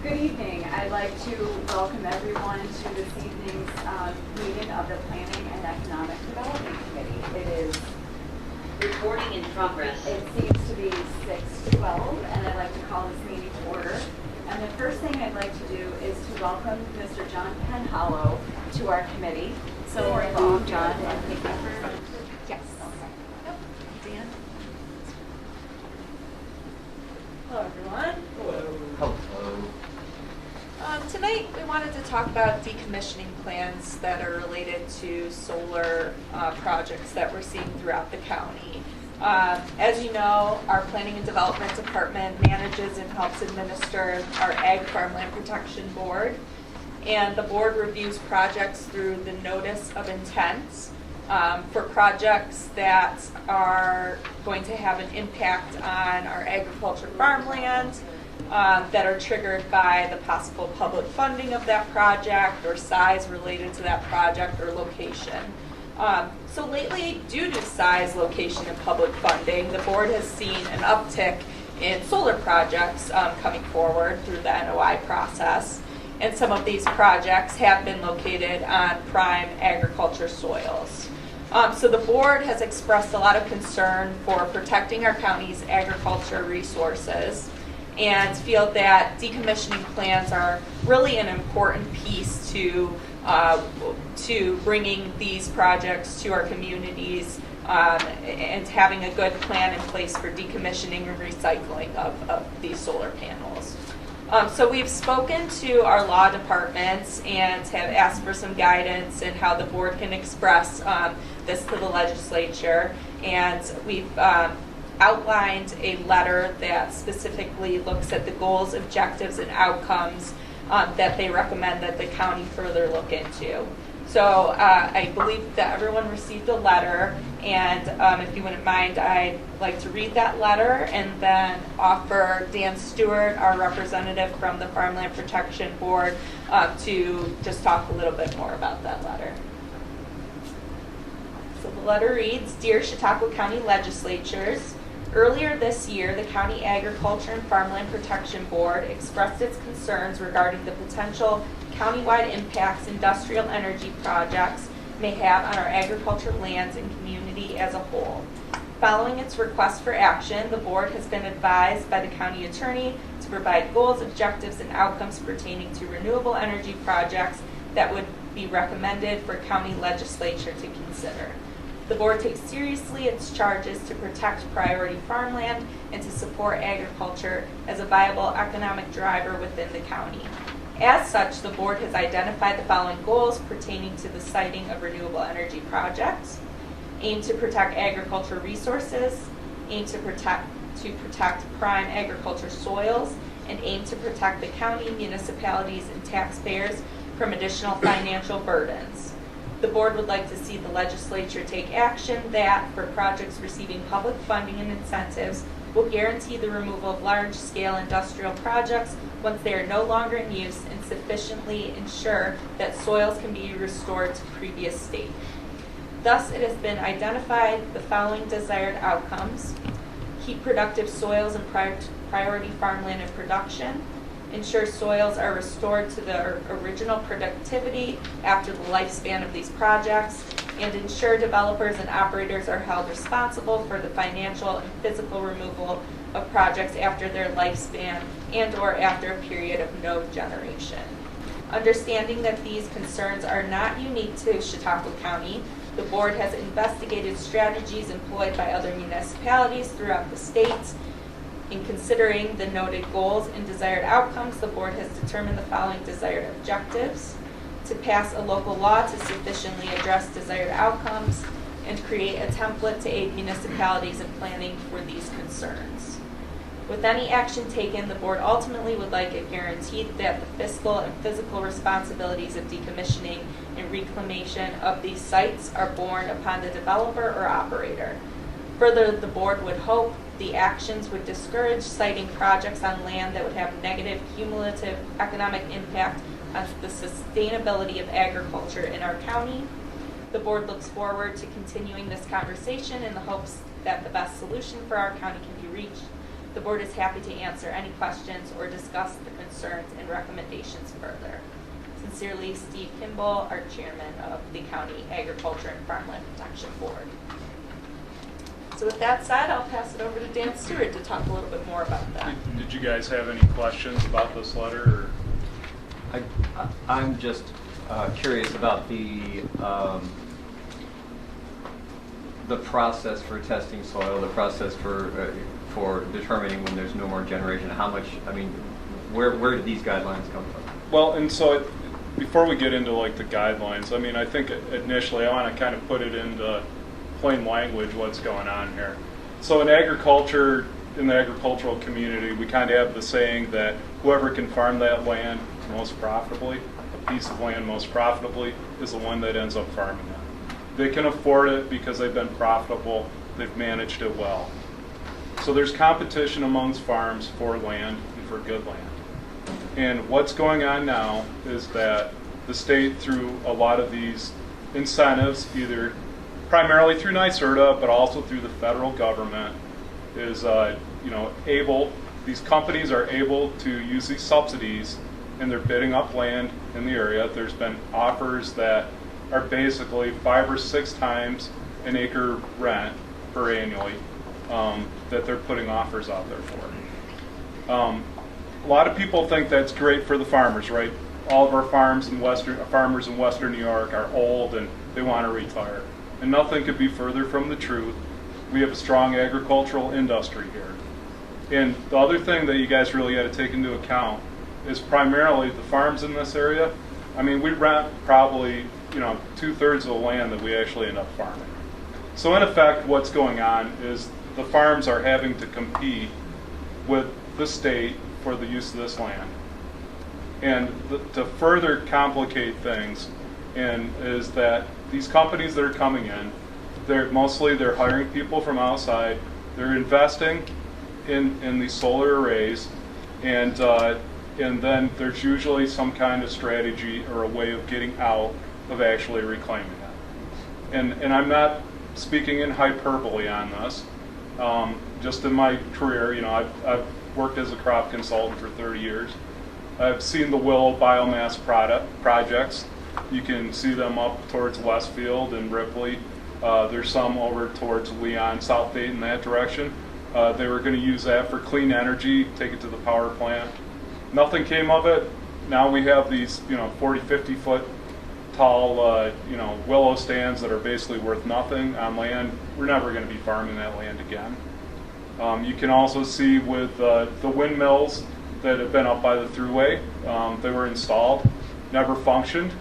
Good evening. I'd like to welcome everyone to this evening's meeting of the Planning and Economic Development Committee. It is recording in progress. It seems to be 6:12, and I'd like to call this meeting to order. And the first thing I'd like to do is to welcome Mr. John Penhallow to our committee. So welcome, John, and thank you for yes. Okay. Dan. Hello, everyone. Hello. Tonight, we wanted to talk about decommissioning plans that are related to solar projects that we're seeing throughout the county. As you know, our Planning and Development Department manages and helps administer our Ag Farmland Protection Board. And the board reviews projects through the notice of intent for projects that are going to have an impact on our agriculture farmland, that are triggered by the possible public funding of that project or size related to that project or location. So lately, due to size, location, and public funding, the board has seen an uptick in solar projects coming forward through the NOI process. And some of these projects have been located on prime agriculture soils. So the board has expressed a lot of concern for protecting our county's agriculture resources and feel that decommissioning plans are really an important piece to bringing these projects to our communities and having a good plan in place for decommissioning and recycling of these solar panels. So we've spoken to our law departments and have asked for some guidance in how the board can express this to the legislature, and we've outlined a letter that specifically looks at the goals, objectives, and outcomes that they recommend that the county further look into. So I believe that everyone received a letter, and if you wouldn't mind, I'd like to read that letter and then offer Dan Steward, our representative from the Farmland Protection Board, to just talk a little bit more about that letter. So the letter reads, Dear Chautauqua County Legislatures, earlier this year, the County Agriculture and Farmland Protection Board expressed its concerns regarding the potential countywide impacts industrial energy projects may have on our agriculture lands and community as a whole. Following its request for action, the board has been advised by the county attorney to provide goals, objectives, and outcomes pertaining to renewable energy projects that would be recommended for county legislature to consider. The board takes seriously its charges to protect priority farmland and to support agriculture as a viable economic driver within the county. As such, the board has identified the following goals pertaining to the siting of renewable energy projects: aim to protect agriculture resources, aim to protect prime agriculture soils, and aim to protect the county, municipalities, and taxpayers from additional financial burdens. The board would like to see the legislature take action that, for projects receiving public funding and incentives, will guarantee the removal of large-scale industrial projects once they are no longer in use and sufficiently ensure that soils can be restored to previous state. Thus, it has been identified the following desired outcomes: keep productive soils and priority farmland and production, ensure soils are restored to their original productivity after the lifespan of these projects, and ensure developers and operators are held responsible for the financial and physical removal of projects after their lifespan and or after a period of no generation. Understanding that these concerns are not unique to Chautauqua County, the board has investigated strategies employed by other municipalities throughout the state. In considering the noted goals and desired outcomes, the board has determined the following desired objectives: to pass a local law to sufficiently address desired outcomes and create a template to aid municipalities in planning for these concerns. With any action taken, the board ultimately would like it guaranteed that the fiscal and physical responsibilities of decommissioning and reclamation of these sites are borne upon the developer or operator. Further, the board would hope the actions would discourage siting projects on land that would have negative cumulative economic impact on the sustainability of agriculture in our county. The board looks forward to continuing this conversation in the hopes that the best solution for our county can be reached The board is happy to answer any questions or discuss the concerns and recommendations further. Sincerely, Steve Kimball, our chairman of the County Agriculture and Farmland Protection Board. So with that said, I'll pass it over to Dan Stewart to talk a little bit more about that. Did you guys have any questions about this letter? Or? I'm just curious about the process for testing soil, the process for determining when there's no more generation. How much? I mean, where did these guidelines come from? Well, and so before we get into like the guidelines, I mean, I think initially I want to kind of put it into plain language what's going on here. So in agriculture, in the agricultural community, we kind of have the saying that whoever can farm that land most profitably, a piece of land most profitably, is the one that ends up farming it. They can afford it because they've been profitable, they've managed it well. So there's competition amongst farms for land and for good land. And what's going on now is that the state, through a lot of these incentives, either primarily through NYSERDA, but also through the federal government, is these companies are able to use these subsidies, and they're bidding up land in the area. There's been offers that are basically 5 or 6 times an acre rent per annually that they're putting offers out there for. A lot of people think that's great for the farmers, right? All of our farmers in Western New York are old and they want to retire. And nothing could be further from the truth. We have a strong agricultural industry here. And the other thing that you guys really got to take into account is primarily the farms in this area. I mean, we rent probably 2/3 of the land that we actually end up farming. So in effect, what's going on is the farms are having to compete with the state for the use of this land. And to further complicate things, is that these companies that are coming in, they're hiring people from outside. They're investing in these solar arrays, and then there's usually some kind of strategy or a way of getting out of actually reclaiming it. And I'm not speaking in hyperbole on this. Just in my career, I've worked as a crop consultant for 30 years. I've seen the willow biomass projects. You can see them up towards Westfield and Ripley. There's some over towards Leon, South Dayton, that direction. They were going to use that for clean energy, take it to the power plant. Nothing came of it. Now we have these, 40, 50 foot tall, willow stands that are basically worth nothing on land. We're never going to be farming that land again. You can also see with the windmills that have been up by the thruway, they were installed, never functioned.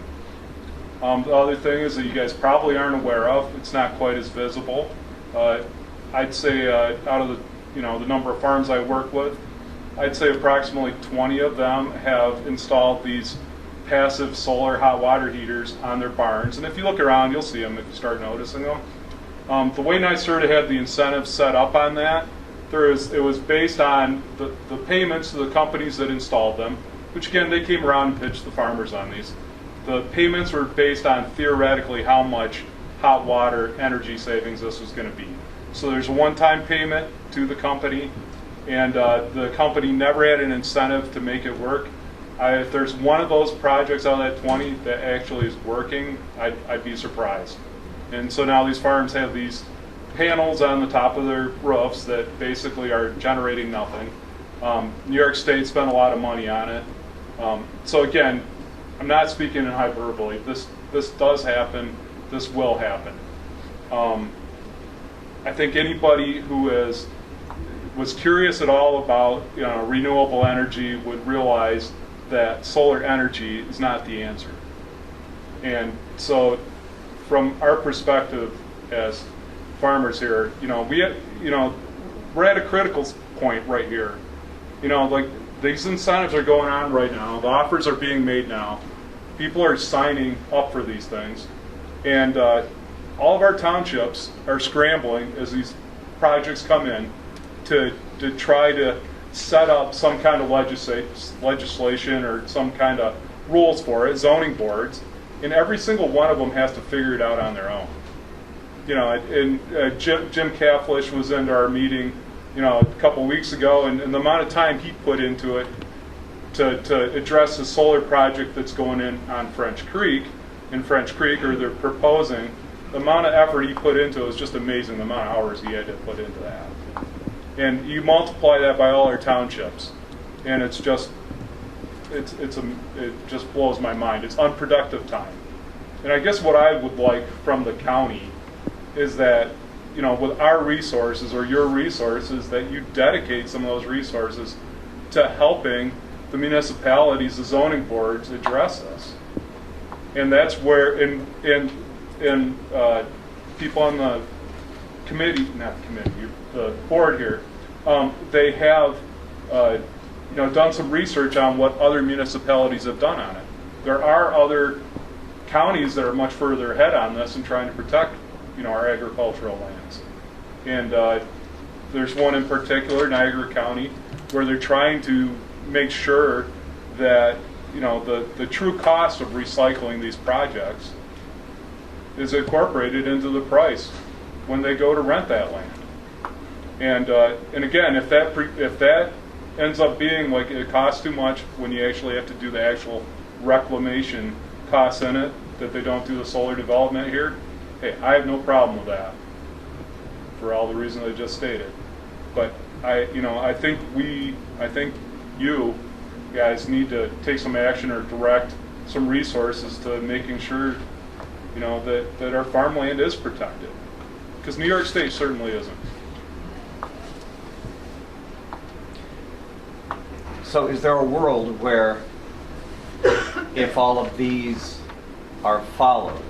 The other thing is that you guys probably aren't aware of, it's not quite as visible. I'd say out of the number of farms I work with, I'd say approximately 20 of them have installed these passive solar hot water heaters on their barns. And if you look around, you'll see them if you start noticing them. The way NYSERDA had the incentives set up on that, it was based on the payments to the companies that installed them, which again, they came around and pitched the farmers on these. The payments were based on theoretically how much hot water energy savings this was going to be. So there's a one-time payment to the company, and the company never had an incentive to make it work. If there's one of those projects out of that 20 that actually is working, I'd be surprised. And so now these farms have these panels on the top of their roofs that basically are generating nothing. New York State spent a lot of money on it. So again, I'm not speaking in hyperbole. This does happen. This will happen. I think anybody who was curious at all about renewable energy would realize that solar energy is not the answer. And so, from our perspective as farmers here, we're at a critical point right here. Like these incentives are going on right now. The offers are being made now. People are signing up for these things, and all of our townships are scrambling as these projects come in to try to set up some kind of legislation or some kind of rules for it, zoning boards, and every single one of them has to figure it out on their own. Jim Kaflish was into our meeting a couple weeks ago, and the amount of time he put into it to address the solar project that's going in on French Creek, or they're proposing, the amount of effort he put into it was just amazing, the amount of hours he had to put into that. And you multiply that by all our townships, and it just blows my mind. It's unproductive time. And I guess what I would like from the county is that, with our resources or your resources, that you dedicate some of those resources to helping the municipalities, the zoning boards address this. And that's where, people on the committee, not the committee, the board here, they have, done some research on what other municipalities have done on it. There are other counties that are much further ahead on this and trying to protect, our agricultural lands. And there's one in particular, Niagara County, where they're trying to make sure that, the true cost of recycling these projects is incorporated into the price when they go to rent that land. And again, if that ends up being like it costs too much when you actually have to do the actual reclamation costs in it, that they don't do the solar development here, hey, I have no problem with that for all the reasons I just stated. But I think you guys need to take some action or direct some resources to making sure, that our farmland is protected. Because New York State certainly isn't. So is there a world where if all of these are followed,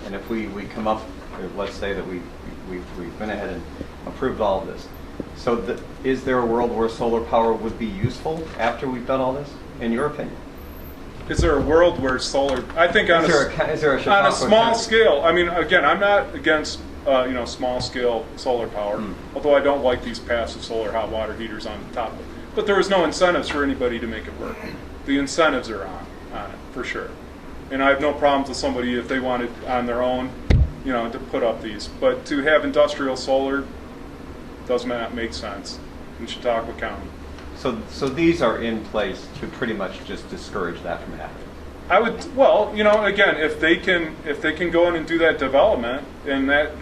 and if we come up, let's say that we've went ahead and approved all of this, so is there a world where solar power would be useful after we've done all this, in your opinion? Is there a world where solar, I think on a small scale, I mean, again, I'm not against small scale solar power, although I don't like these passive solar hot water heaters on the top. But there was no incentives for anybody to make it work. The incentives are on it, for sure. And I have no problems with somebody if they wanted on their own, to put up these. But to have industrial solar does not make sense in Chautauqua County. So these are in place to pretty much just discourage that from happening. I would, again, if they can go in and do that development, and that,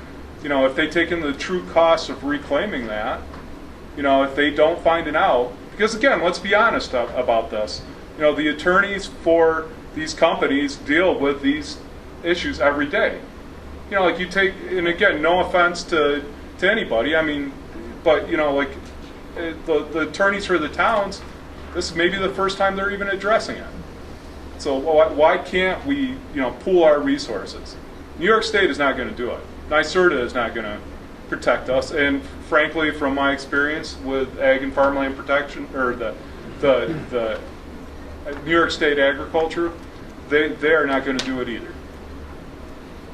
if they take in the true cost of reclaiming that, if they don't find it out, because again, let's be honest about this. The attorneys for these companies deal with these issues every day. Like you take, and again, no offense to anybody, I mean, but the attorneys for the towns, this is maybe the first time they're even addressing it. So why can't we, pool our resources? New York State is not going to do it. NYSERDA is not going to protect us. And frankly, from my experience with ag and farmland protection, or the New York State agriculture, they are not going to do it either.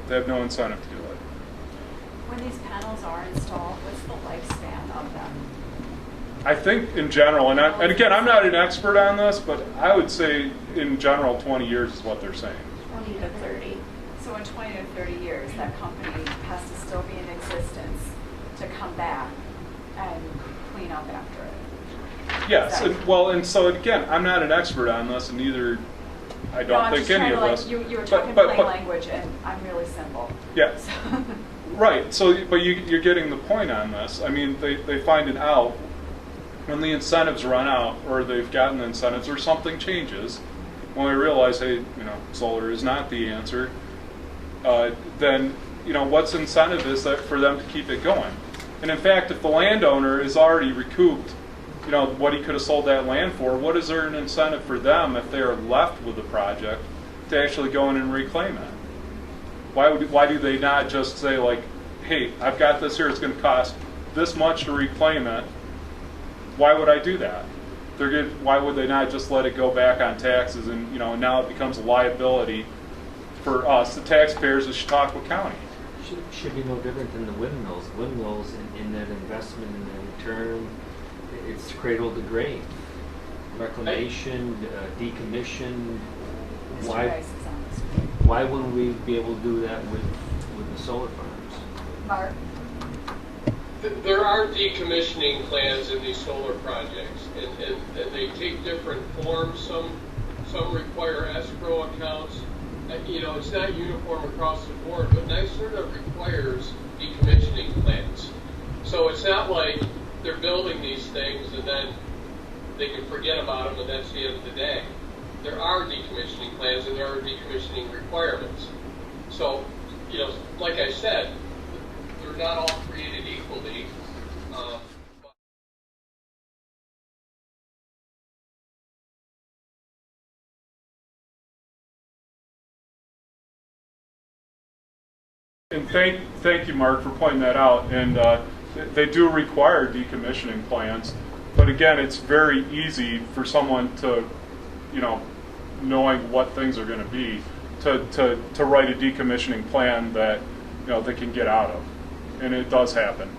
They have no incentive to do it. When these panels are installed, what's the lifespan of them? I think in general, and again, I'm not an expert on this, but I would say in general 20 years is what they're saying. 20 to 30. So in 20 to 30 years, that company has to still be in existence to come back and clean up after it. Yes, and so again, I'm not an expert on this, and neither I don't think any of us. You were talking plain language, and I'm really simple. Yeah. So. Right. So, but you're getting the point on this. I mean, they find it out when the incentives run out, or they've gotten the incentives, or something changes. When we realize, hey, solar is not the answer, then what's incentive is that for them to keep it going. And in fact, if the landowner is already recouped, what he could have sold that land for, what is there an incentive for them if they are left with the project to actually go in and reclaim it? Why do they not just say, like, hey, I've got this here, it's going to cost this much to reclaim it. Why would I do that? Why would they not just let it go back on taxes, and now it becomes a liability for us, the taxpayers of Chautauqua County? Should be no different than the windmills. Windmills in that investment and that return, it's cradle to grave. Reclamation, decommission. Why wouldn't we be able to do that with the solar farms? Mark? There are decommissioning plans in these solar projects, and they take different forms. Some require escrow accounts. You know, it's not uniform across the board, but NYSERDA requires decommissioning plans. So it's not like they're building these things and then they can forget about them and that's the end of the day. There are decommissioning plans and there are decommissioning requirements. So, you know, like I said, they're not all created equally. And thank you, Mark, for pointing that out. And they do require decommissioning plans, but again, it's very easy for someone to, you know, knowing what things are going to be, to write a decommissioning plan that, you know, they can get out of, and it does happen.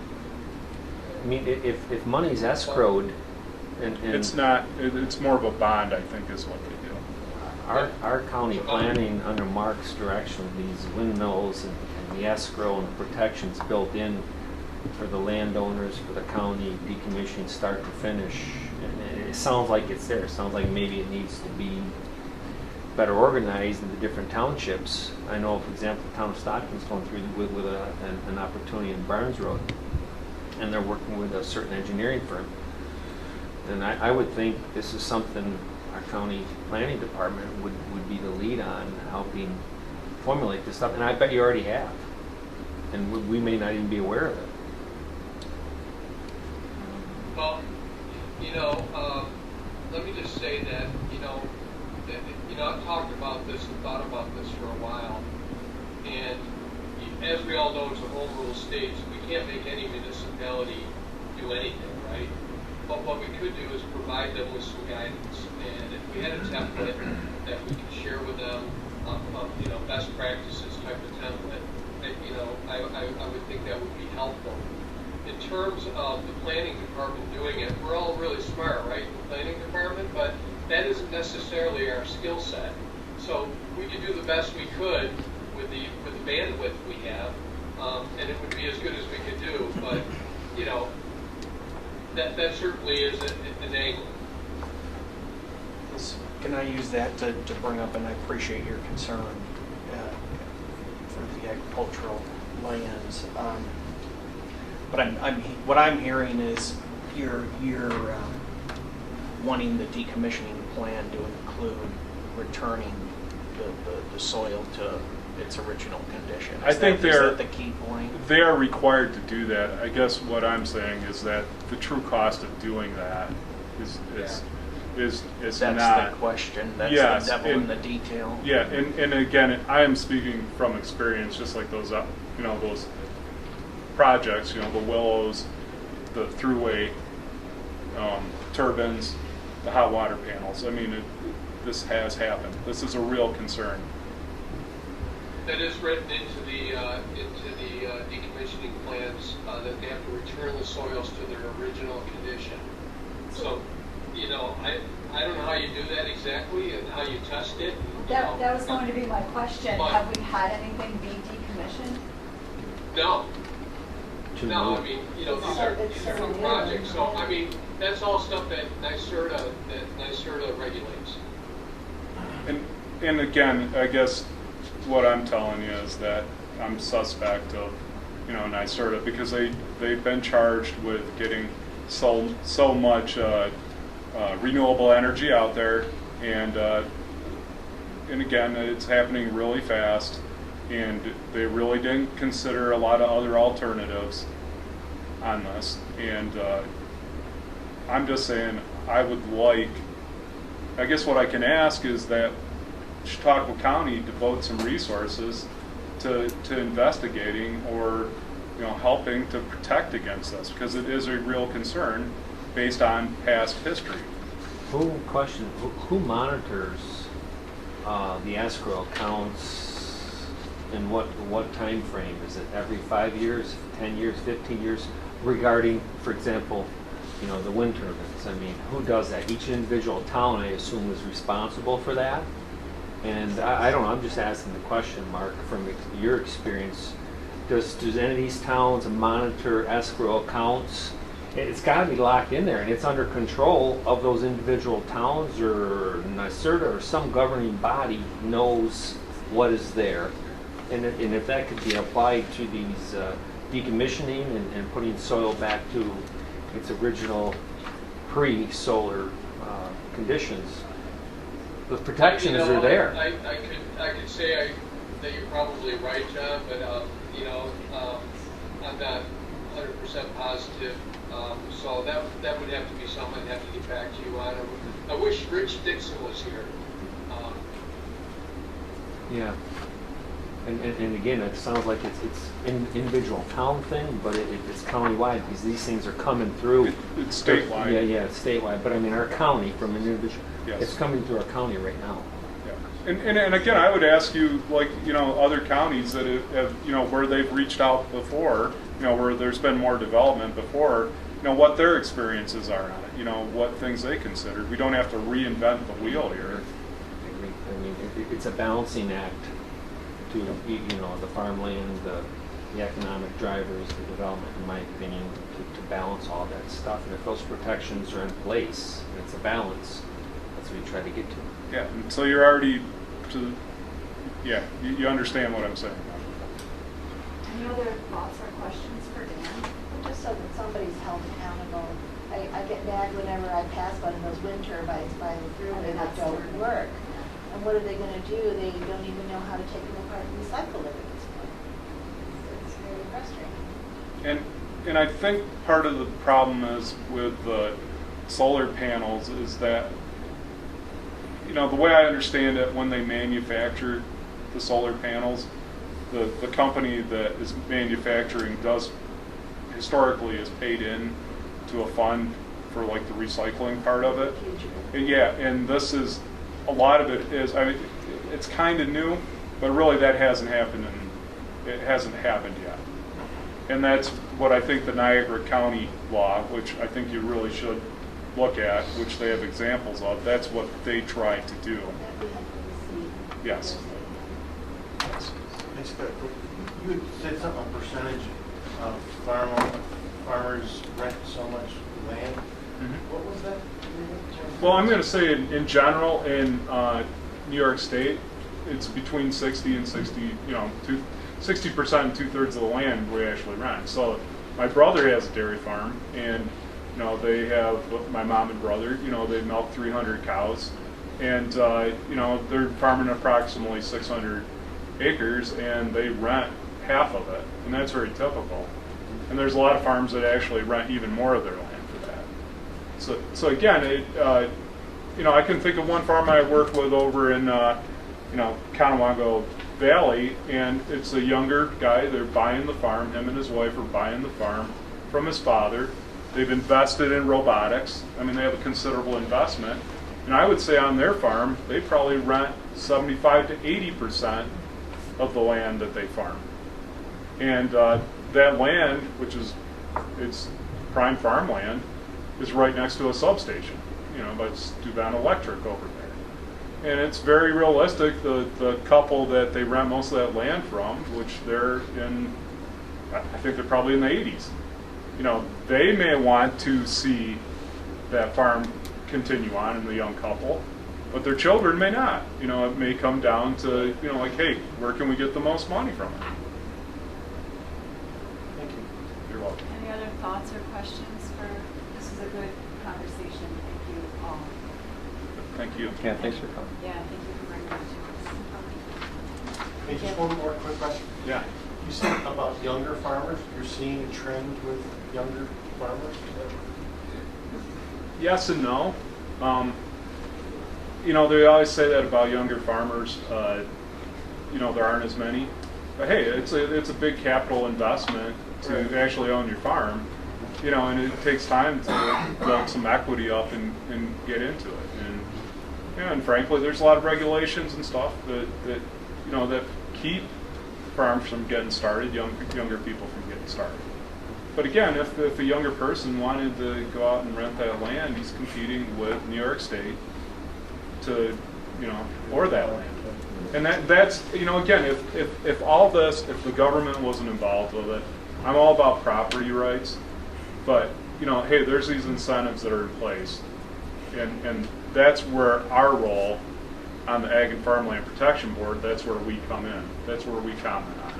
I mean, if money's escrowed, and It's not. It's more of a bond, I think, is what they do. our county planning under Mark's direction, these windmills and the escrow and the protections built in for the landowners, for the county, decommissioning start to finish. And it sounds like it's there. It sounds like maybe it needs to be better organized in the different townships. I know, for example, the town of Stockton's going through with an opportunity in Barnes Road, and they're working with a certain engineering firm. And I would think this is something our county planning department would be the lead on helping formulate this stuff. And I bet you already have. And we may not even be aware of it. Well, you know, let me just say that, I've talked about this and thought about this for a while. And as we all know, it's a home rule state, so we can't make any municipality do anything, right? But what we could do is provide them with some guidance. And if we had a template that we could share with them, best practices type of template, I would think that would be helpful. In terms of the planning department doing it, we're all really smart, right, in the planning department, but that isn't necessarily our skill set. So we could do the best we could with the bandwidth we have, and it would be as good as we could do, but, that certainly is an angle. Can I use that to bring up, and I appreciate your concern for the agricultural lands, but what I'm hearing is you're wanting the decommissioning plan to include returning the soil to its original condition. Is that the key point? They are required to do that. I guess what I'm saying is that the true cost of doing that is That's not. the question. That's Yes, the devil in the detail. Yeah, and again, I am speaking from experience, just like those those projects, the willows, the throughway turbines, the hot water panels. I mean, this has happened. This is a real concern. That is written into the decommissioning plans that they have to return the soils to their original condition. So, I don't know how you do that exactly and how you test it. That was going to be my question. But- Have we had anything be decommissioned? No. To No, move. I mean, these are new projects. So, I mean, that's all stuff that NYSERDA regulates. And again, I guess what I'm telling you is that I'm suspect of, NYSERDA, because they've been charged with getting so much renewable energy out there, and again, it's happening really fast, and they really didn't consider a lot of other alternatives on this. And I'm just saying, I guess what I can ask is that Chautauqua County devote some resources to investigating or helping to protect against this, because it is a real concern based on past history. Who monitors the escrow accounts, and what time frame? Is it every 5 years, 10 years, 15 years, regarding, for example, the wind turbines? I mean, who does that? Each individual town, I assume, is responsible for that. And I don't know, I'm just asking the question, Mark, from your experience, does any of these towns monitor escrow accounts? It's got to be locked in there, and it's under control of those individual towns, or NYSERDA or some governing body knows what is there. And if that could be applied to these decommissioning and putting soil back to its original pre-solar conditions, the protections are there. I could say that you're probably right, John, but I'm not 100% positive. So that would have to be something I'd have to get back to you on. I wish Rich Dixon was here. Yeah. And again, it sounds like it's an individual town thing, but it's countywide, because these things are coming through. It's statewide. Yeah, it's statewide. But I mean, our county, from an individual, Yes. it's coming through our county right now. Yeah. And again, I would ask you, like, other counties that have, where they've reached out before, where there's been more development before, what their experiences are on it, what things they considered. We don't have to reinvent the wheel here. I mean, it's a balancing act to, the farmland, the economic drivers, the development, in my opinion, to balance all that stuff. And if those protections are in place, and it's a balance, that's what you try to get to. Yeah, and so you're already you understand what I'm saying. Any other thoughts or questions for Dan? Just so that somebody's held accountable. I get mad whenever I pass one of those wind turbines by the thruway that don't work. And what are they going to do? They don't even know how to take them apart and recycle it at this point. It's very frustrating. And I think part of the problem is with the solar panels is that, the way I understand it, when they manufacture the solar panels, the company that is manufacturing historically is paid in to a fund for like the recycling part of it. And this is, a lot of it is, it's kind of new, but really that hasn't happened yet. And that's what I think the Niagara County law, which I think you really should look at, which they have examples of, that's what they try to do. Yes. You had said something, a percentage of farmers rent so much land. Mm-hmm. What was that? Well, I'm going to say in general, in New York State, it's between 60 and 60%, and 2/3 of the land we actually rent. So my brother has a dairy farm, and they have, my mom and brother, they milk 300 cows, and they're farming approximately 600 acres, and they rent half of it, and that's very typical. And there's a lot of farms that actually rent even more of their land for that. So again, I can think of one farm I worked with over in Chautauqua Valley, and it's a younger guy. They're buying the farm. Him and his wife are buying the farm from his father. They've invested in robotics. I mean, they have a considerable investment. And I would say on their farm, they probably rent 75 to 80% of the land that they farm. And that land, which is it's prime farmland, is right next to a substation, by Steward Electric over there. And it's very realistic. The couple that they rent most of that land from, which they're in, I think they're probably in the 80s. They may want to see that farm continue on in the young couple, but their children may not. It may come down to, like, hey, where can we get the most money from it? Thank you. You're welcome. Any other thoughts or questions this is a good conversation. Thank you all. Thank you. Yeah, thanks for coming. Yeah, thank you for bringing that to us. Hey, just one more quick question. Yeah. You said about younger farmers. You're seeing a trend with younger farmers. Yes and no. They always say that about younger farmers. There aren't as many. But hey, it's a big capital investment to actually own your farm. And it takes time to build some equity up and get into it. And frankly, there's a lot of regulations and stuff that keep farms from getting started, younger people from getting started. But again, if a younger person wanted to go out and rent that land, he's competing with New York State to or that land. And that's, again, if all this, if the government wasn't involved with it, I'm all about property rights, but, hey, there's these incentives that are in place. And that's where our role on the Ag and Farmland Protection Board, that's where we come in. That's where we comment on it.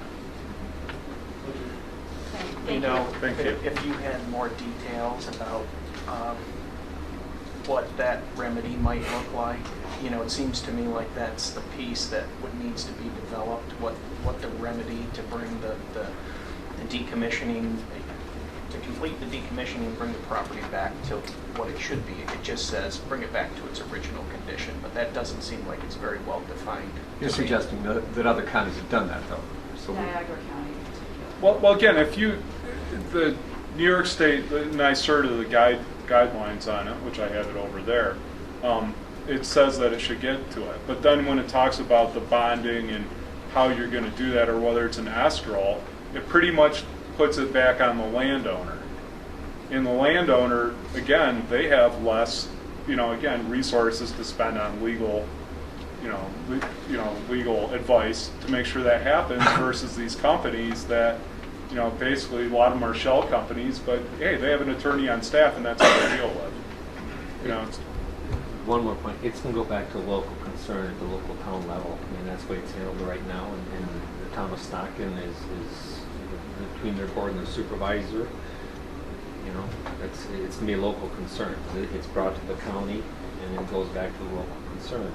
Thank you. If you had more details about what that remedy might look like, it seems to me like that's the piece that needs to be developed, what the remedy to bring the decommissioning, to complete the decommissioning and bring the property back to what it should be. It just says bring it back to its original condition, but that doesn't seem like it's very well defined. You're suggesting that other counties have done that, though. So Niagara County in particular. Well, again, the New York State, and I started the guidelines on it, which I had it over there, it says that it should get to it. But then when it talks about the bonding and how you're going to do that, or whether it's an escrow, it pretty much puts it back on the landowner. And the landowner, again, they have less, resources to spend on legal advice to make sure that happens versus these companies that, basically a lot of them are shell companies, but hey, they have an attorney on staff and that's what they deal with. It's, one more point, it's going to go back to local concern at the local town level. I mean, that's the way it's handled right now, and the town of Stockton is between their board and their supervisor. It's going to be a local concern. It's brought to the county, and it goes back to the local concern.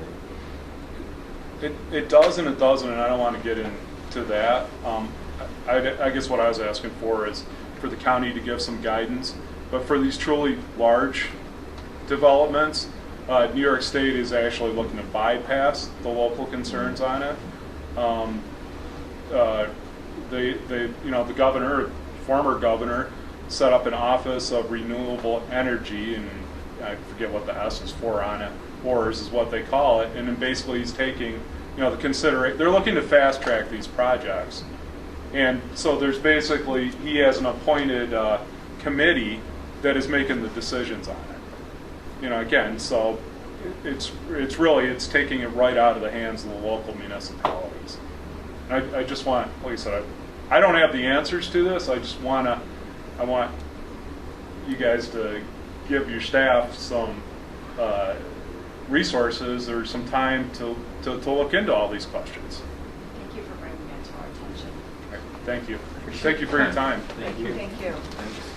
It does and it doesn't, and I don't want to get into that. I guess what I was asking for is for the county to give some guidance, but for these truly large developments, New York State is actually looking to bypass the local concerns on it. The governor, former governor, set up an office of renewable energy, and I forget what the S is for on it. ORS is what they call it, and then basically he's taking, they're looking to fast track these projects, and so there's basically he has an appointed committee that is making the decisions on it. Again, so it's taking it right out of the hands of the local municipalities. I just want, like I said, I don't have the answers to this. I want you guys to give your staff some resources or some time to look into all these questions. Thank you for bringing it to our attention. Thank you. Thank you for your time. Thank you. Thank you. Thanks.